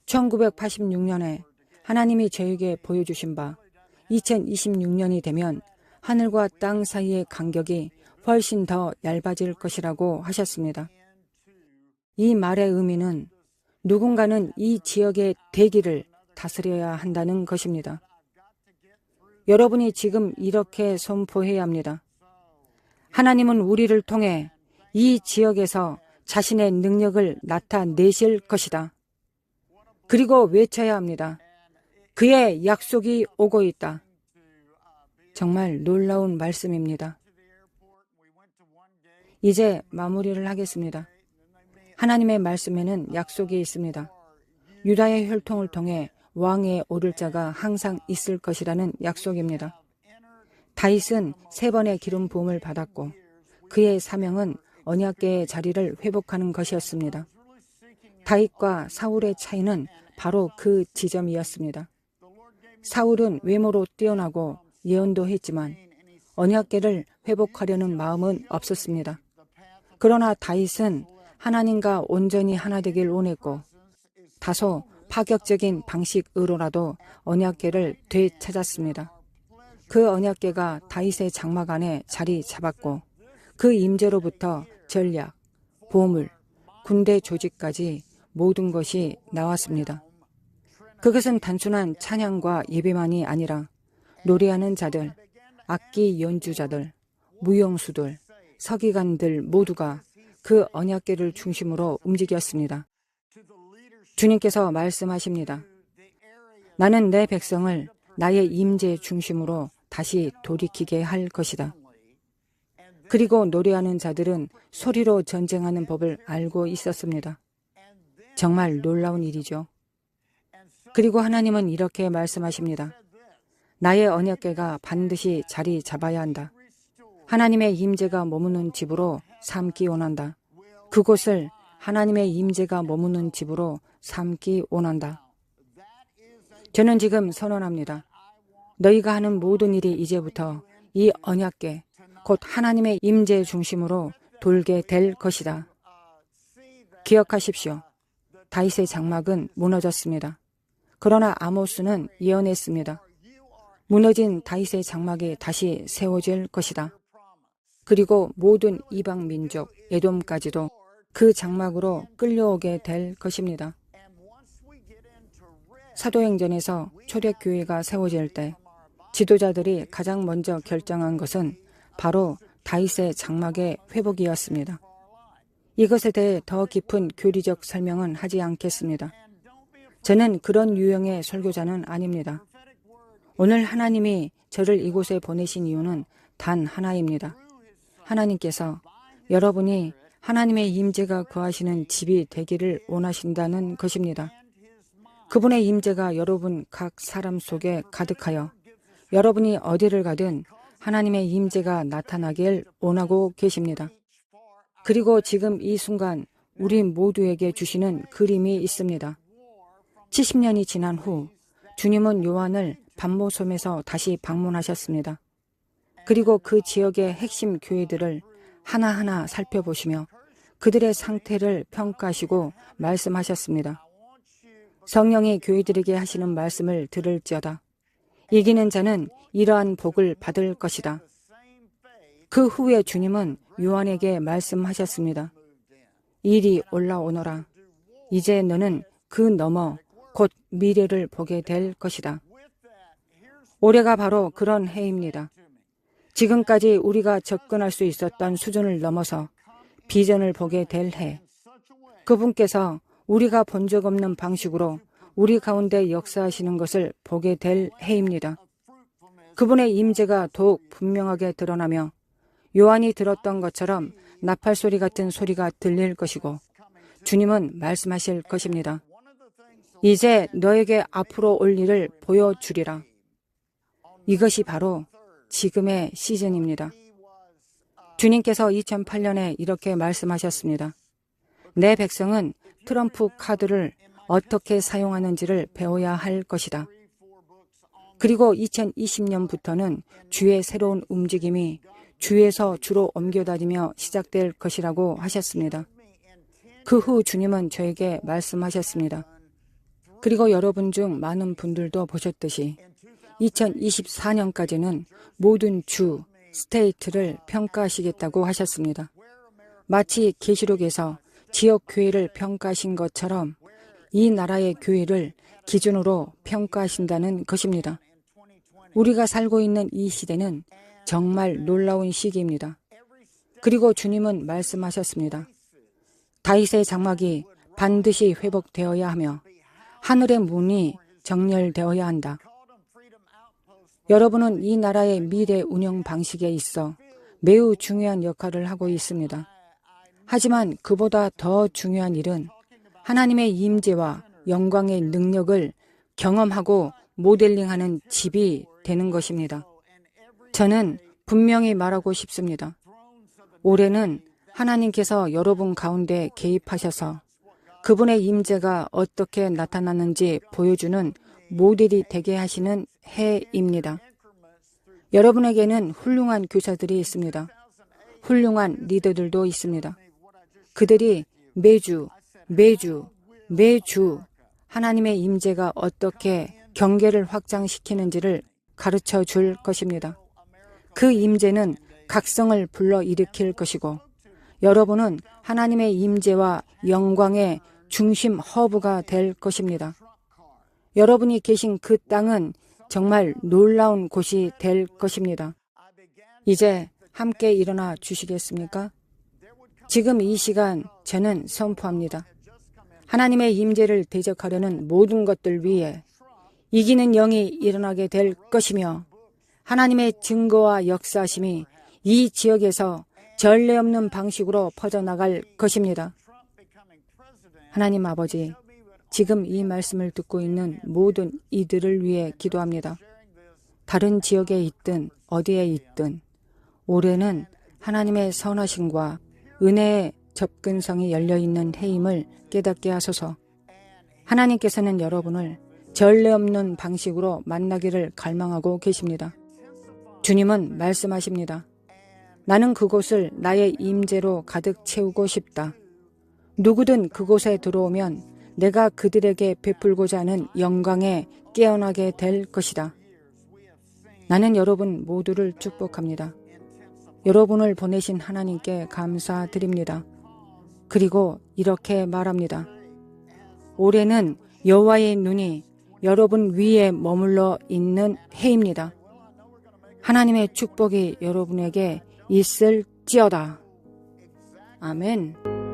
1986년에 하나님이 저에게 보여주신 바 2026년이 되면 하늘과 땅 사이의 간격이 훨씬 더 얇아질 것이라고 하셨습니다. 이 말의 의미는 누군가는 이 지역의 대기를 다스려야 한다는 것입니다. 여러분이 지금 이렇게 선포해야 합니다. 하나님은 우리를 통해 이 지역에서 자신의 능력을 나타내실 것이다. 그리고 외쳐야 합니다. 그의 약속이 오고 있다. 정말 놀라운 말씀입니다. 이제 마무리를 하겠습니다. 하나님의 말씀에는 약속이 있습니다. 유다의 혈통을 통해 왕에 오를 자가 항상 있을 것이라는 약속입니다. 다윗은 3번의 기름 부음을 받았고 그의 사명은 언약궤의 자리를 회복하는 것이었습니다. 다윗과 사울의 차이는 바로 그 지점이었습니다. 사울은 외모로 뛰어나고 예언도 했지만 언약궤를 회복하려는 마음은 없었습니다. 그러나 다윗은 하나님과 온전히 하나 되길 원했고 다소 파격적인 방식으로라도 언약궤를 되찾았습니다. 그 언약궤가 다윗의 장막 안에 자리 잡았고 그 임재로부터 전략, 보물, 군대 조직까지 모든 것이 나왔습니다. 그것은 단순한 찬양과 예배만이 아니라 노래하는 자들, 악기 연주자들, 무용수들, 서기관들 모두가 그 언약궤를 중심으로 움직였습니다. 주님께서 말씀하십니다. 나는 내 백성을 나의 임재 중심으로 다시 돌이키게 할 것이다. 그리고 노래하는 자들은 소리로 전쟁하는 법을 알고 있었습니다. 정말 놀라운 일이죠. 그리고 하나님은 이렇게 말씀하십니다. 나의 언약궤가 반드시 자리 잡아야 한다. 하나님의 임재가 머무는 집으로 삼기 원한다. 그곳을 하나님의 임재가 머무는 집으로 삼기 원한다. 저는 지금 선언합니다. 너희가 하는 모든 일이 이제부터 이 언약궤, 곧 하나님의 임재 중심으로 돌게 될 것이다. 기억하십시오. 다윗의 장막은 무너졌습니다. 그러나 아모스는 예언했습니다. 무너진 다윗의 장막이 다시 세워질 것이다. 그리고 모든 이방 민족, 에돔까지도 그 장막으로 끌려오게 될 것입니다. 사도행전에서 초대교회가 세워질 때 지도자들이 가장 먼저 결정한 것은 바로 다윗의 장막의 회복이었습니다. 이것에 대해 더 깊은 교리적 설명은 하지 않겠습니다. 저는 그런 유형의 설교자는 아닙니다. 오늘 하나님이 저를 이곳에 보내신 이유는 단 하나입니다. 하나님께서 여러분이 하나님의 임재가 거하시는 집이 되기를 원하신다는 것입니다. 그분의 임재가 여러분 각 사람 속에 가득하여 여러분이 어디를 가든 하나님의 임재가 나타나길 원하고 계십니다. 그리고 지금 이 순간 우리 모두에게 주시는 그림이 있습니다. 70년이 지난 후 주님은 요한을 반모섬에서 다시 방문하셨습니다. 그리고 그 지역의 핵심 교회들을 하나하나 살펴보시며 그들의 상태를 평가하시고 말씀하셨습니다. 성령이 교회들에게 하시는 말씀을 들을지어다. 이기는 자는 이러한 복을 받을 것이다. 그 후에 주님은 요한에게 말씀하셨습니다. 이리 올라오너라. 이제 너는 그 너머 곧 미래를 보게 될 것이다. 올해가 바로 그런 해입니다. 지금까지 우리가 접근할 수 있었던 수준을 넘어서 비전을 보게 될 해. 그분께서 우리가 본 적 없는 방식으로 우리 가운데 역사하시는 것을 보게 될 해입니다. 그분의 임재가 더욱 분명하게 드러나며 요한이 들었던 것처럼 나팔소리 같은 소리가 들릴 것이고 주님은 말씀하실 것입니다. 이제 너에게 앞으로 올 일을 보여주리라. 이것이 바로 지금의 시즌입니다. 주님께서 2008년에 이렇게 말씀하셨습니다. 내 백성은 트럼프 카드를 어떻게 사용하는지를 배워야 할 것이다. 그리고 2020년부터는 주의 새로운 움직임이 주에서 주로 옮겨다니며 시작될 것이라고 하셨습니다. 그 후 주님은 저에게 말씀하셨습니다. 그리고 여러분 중 많은 분들도 보셨듯이 2024년까지는 모든 주, 스테이트를 평가하시겠다고 하셨습니다. 마치 계시록에서 지역 교회를 평가하신 것처럼 이 나라의 교회를 기준으로 평가하신다는 것입니다. 우리가 살고 있는 이 시대는 정말 놀라운 시기입니다. 그리고 주님은 말씀하셨습니다. 다윗의 장막이 반드시 회복되어야 하며 하늘의 문이 정렬되어야 한다. 여러분은 이 나라의 미래 운영 방식에 있어 매우 중요한 역할을 하고 있습니다. 하지만 그보다 더 중요한 일은 하나님의 임재와 영광의 능력을 경험하고 모델링하는 집이 되는 것입니다. 저는 분명히 말하고 싶습니다. 올해는 하나님께서 여러분 가운데 개입하셔서 그분의 임재가 어떻게 나타나는지 보여주는 모델이 되게 하시는 해입니다. 여러분에게는 훌륭한 교사들이 있습니다. 훌륭한 리더들도 있습니다. 그들이 매주 하나님의 임재가 어떻게 경계를 확장시키는지를 가르쳐 줄 것입니다. 그 임재는 각성을 불러일으킬 것이고 여러분은 하나님의 임재와 영광의 중심 허브가 될 것입니다. 여러분이 계신 그 땅은 정말 놀라운 곳이 될 것입니다. 이제 함께 일어나 주시겠습니까? 지금 이 시간 저는 선포합니다. 하나님의 임재를 대적하려는 모든 것들 위에 이기는 영이 일어나게 될 것이며 하나님의 증거와 역사심이 이 지역에서 전례 없는 방식으로 퍼져나갈 것입니다. 하나님 아버지, 지금 이 말씀을 듣고 있는 모든 이들을 위해 기도합니다. 다른 지역에 있든 어디에 있든 올해는 하나님의 선하심과 은혜의 접근성이 열려있는 해임을 깨닫게 하소서. 하나님께서는 여러분을 전례 없는 방식으로 만나기를 갈망하고 계십니다. 주님은 말씀하십니다. 나는 그곳을 나의 임재로 가득 채우고 싶다. 누구든 그곳에 들어오면 내가 그들에게 베풀고자 하는 영광에 깨어나게 될 것이다. 나는 여러분 모두를 축복합니다. 여러분을 보내신 하나님께 감사드립니다. 그리고 이렇게 말합니다. 올해는 여호와의 눈이 여러분 위에 머물러 있는 해입니다. 하나님의 축복이 여러분에게 있을지어다. 아멘.